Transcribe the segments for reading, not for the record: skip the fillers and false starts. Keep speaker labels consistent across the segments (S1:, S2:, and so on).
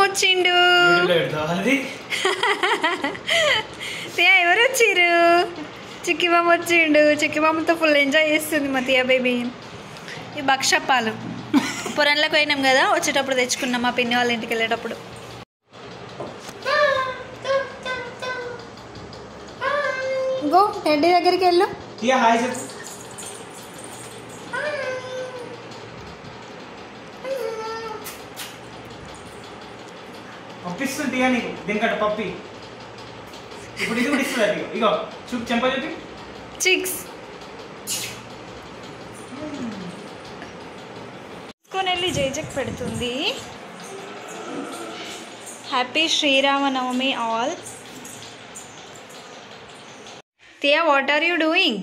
S1: వచ్చిండు. తియా ఎవరు వచ్చిర్రు? చిక్కి బామ్మ వచ్చిండు. చిక్కి బామ్మతో ఫుల్ ఎంజాయ్ చేస్తుంది మా తియా బేబీ. ఈ భక్షపాలు పొరంలోకి పోయినాం కదా, వచ్చేటప్పుడు తెచ్చుకున్నాం మా పిన్ని వాళ్ళ ఇంటికి వెళ్ళేటప్పుడు. గో టెడ్డీ దగ్గరికి వెళ్ళు.
S2: పప్పిస్తుంది నీకు దీనికట పప్పి. ఇప్పుడు ఇది కూడా ఇస్తుంది. ఇగో చూపు చెంప చూపి.
S1: చిక్స్ తీసుకొని వెళ్ళి జైజక్ పెడుతుంది. Happy Sri Rama Navami all. Tia what are you doing?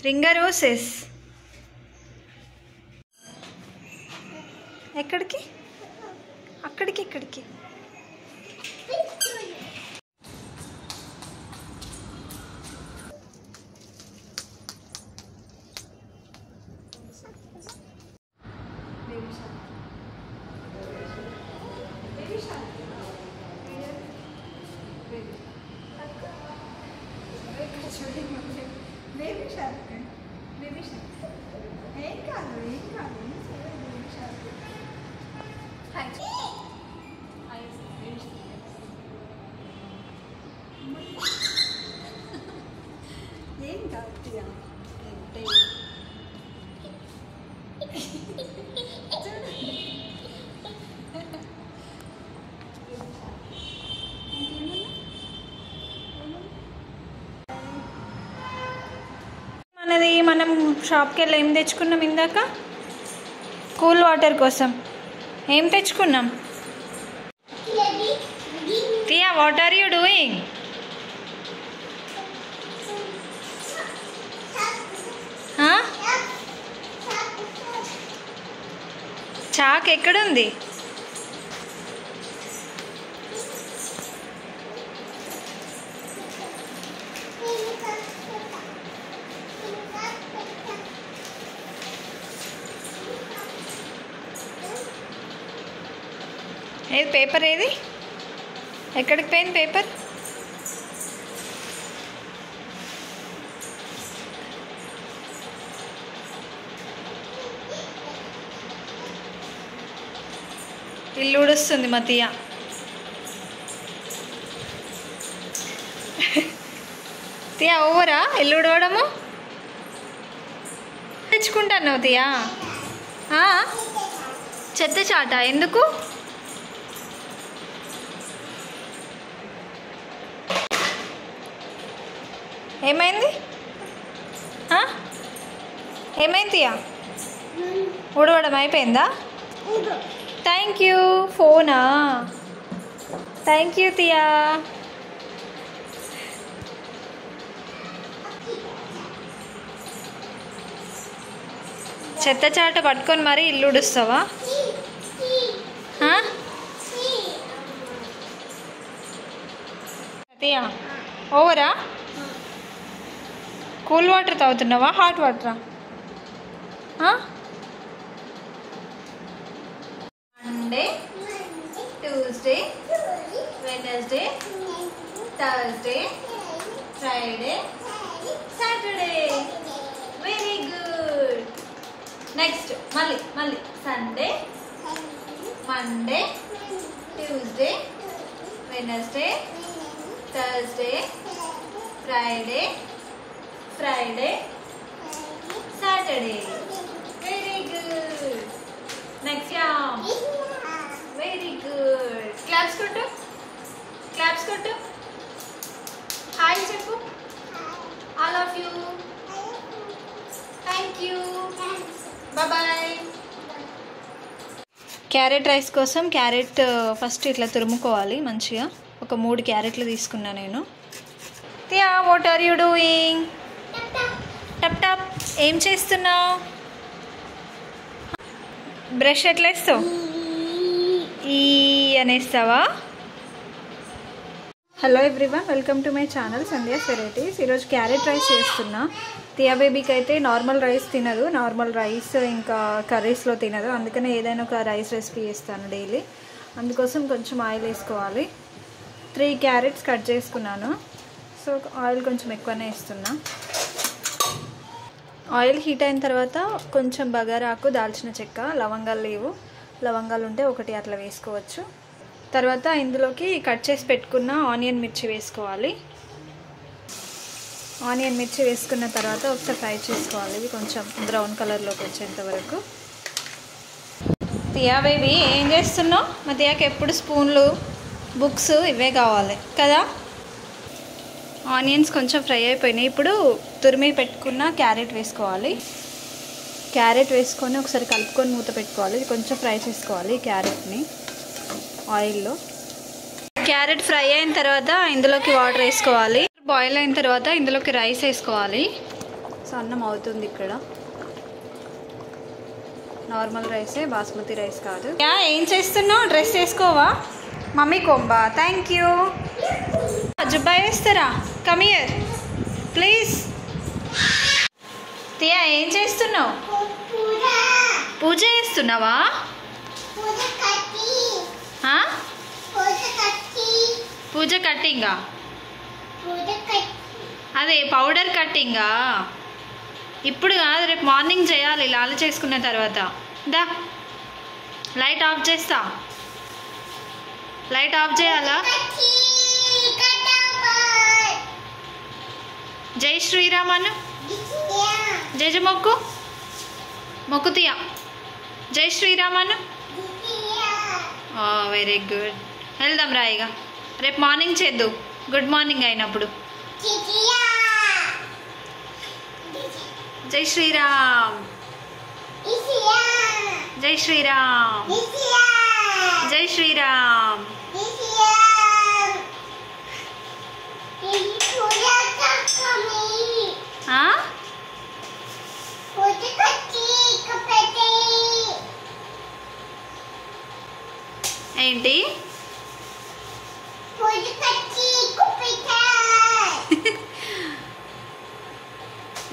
S1: Ring a roses. ఎక్కడికి? అక్కడికి ఇక్కడికి. ఏం కాదు మనది. మనం షాప్కి వెళ్ళి ఏం తెచ్చుకున్నాం ఇందాక? కూల్ వాటర్ కోసం ఏం తెచ్చుకున్నాం? Tia what are you doing? Chalk ఎక్కడుంది? ఏది పేపర్? ఏది ఎక్కడికి పోయింది పేపర్? ఇల్లు ఊడుస్తుంది మా తియా. తియా ఓవరా ఇల్లు ఊడవడము? తెచ్చుకుంటాను తియా. చెత్త చాట ఎందుకు? ఏమైంది? ఏమైంది తియా? ఊడవడం అయిపోయిందా? Thank you. ఫోనా? Thank you Tia. చెత్త చాట పట్టుకొని మరీ ఇల్లు ఉడుస్తావా? తియా ఓవరా? కూల్ వాటర్ తాగుతున్నావా హాట్ వాటరా? Monday, Tuesday, Wednesday, Thursday, Friday, Saturday. Very good. Next మళ్ళీ Sunday, Monday, Tuesday, Wednesday, Thursday, Friday, Saturday. Very good. Next very good. Claps కొట్టు. హాయ్ చెప్పు. All of you. Thank you. Bye. Carrot rice కోసం carrot first ఇట్లా తురుముకోవాలి మంచిగా. ఒక 3 క్యారెట్లు తీసుకున్నా నేను. Tia what are you doing? టప్ ఏం చేస్తున్నావు? బ్రష్ ఎట్లా వేస్తావు? ఈ అనేస్తావా? Hello everyone, welcome to my channel Sandhya's varieties. ఈరోజు క్యారెట్ రైస్ చేస్తున్నా. టియా బేబీకి అయితే నార్మల్ రైస్ తినదు, నార్మల్ రైస్ ఇంకా కర్రీస్లో తినదు. అందుకనే ఏదైనా ఒక రైస్ రెసిపీ చేస్తాను డైలీ. అందుకోసం కొంచెం ఆయిల్ వేసుకోవాలి. 3 క్యారెట్స్ కట్ చేసుకున్నాను. సో ఆయిల్ కొంచెం ఎక్కువనే వేస్తున్నా. ఆయిల్ హీట్ అయిన తర్వాత కొంచెం బగారాకు, దాల్చిన చెక్క, లవంగాలు లేవు, లవంగాలు ఉంటే 1 అట్లా వేసుకోవచ్చు. తర్వాత ఇందులోకి కట్ చేసి పెట్టుకున్న ఆనియన్ మిర్చి వేసుకోవాలి. ఆనియన్ మిర్చి వేసుకున్న తర్వాత ఒకసారి ఫ్రై చేసుకోవాలి. ఇది కొంచెం బ్రౌన్ కలర్లోకి వచ్చేంత వరకు. టియా బేబీ ఏం చేస్తున్నావు? మా టియాకి ఎప్పుడు స్పూన్లు, బుక్స్ ఇవే కావాలి కదా. ఆనియన్స్ కొంచెం ఫ్రై అయిపోయినాయి. ఇప్పుడు తురిమి పెట్టుకున్న క్యారెట్ వేసుకోవాలి. క్యారెట్ వేసుకొని ఒకసారి కలుపుకొని మూత పెట్టుకోవాలి. ఇది కొంచెం ఫ్రై చేసుకోవాలి క్యారెట్ని ఆయిల్లో. క్యారెట్ ఫ్రై అయిన తర్వాత ఇందులోకి వాటర్ వేసుకోవాలి. బాయిల్ అయిన తర్వాత ఇందులోకి రైస్ వేసుకోవాలి. సో అన్నం అవుతుంది ఇక్కడ. నార్మల్ రైసే, బాస్మతి రైస్ కాదు. ఏం చేస్తున్నావు? డ్రెస్ వేసుకోవా? మమ్మీ కొంబా. Thank you. జుబ్బా వేస్తారా? Come here please. టియా ఏం చేస్తున్నావు? పూజ చేస్తున్నావా? పూజ కట్టింగా? అదే పౌడర్ కట్టింగా? ఇప్పుడు కాదు, రేపు మార్నింగ్ చేయాలి లాలు చేసుకున్న తర్వాత. దా లైట్ ఆఫ్ చేస్తా. లైట్ ఆఫ్ చేయాలా? జై శ్రీరామ్ అను. జయ మొక్కు, మొక్కు తీయ. జై శ్రీరామ్ అను. Very good. వెళ్దాం రా ఇక. రేపు మార్నింగ్ చేద్దు, గుడ్ మార్నింగ్ అయినప్పుడు. జై శ్రీరామ్. జై శ్రీరామ్. జై శ్రీరామ్. ఏంటి?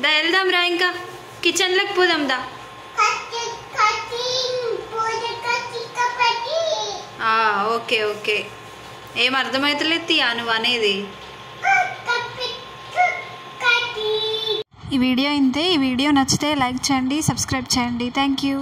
S1: దా వెళ్దాం రా, ఇంకా కిచెన్లోకి పోదాం దా. Okay okay. ఏం అర్థమవుతలేదు తియా నువ్వు అనేది. ఈ వీడియో ఇంతే. ఈ వీడియో నచ్చితే లైక్ చేయండి, సబ్స్క్రైబ్ చేయండి. Thank you.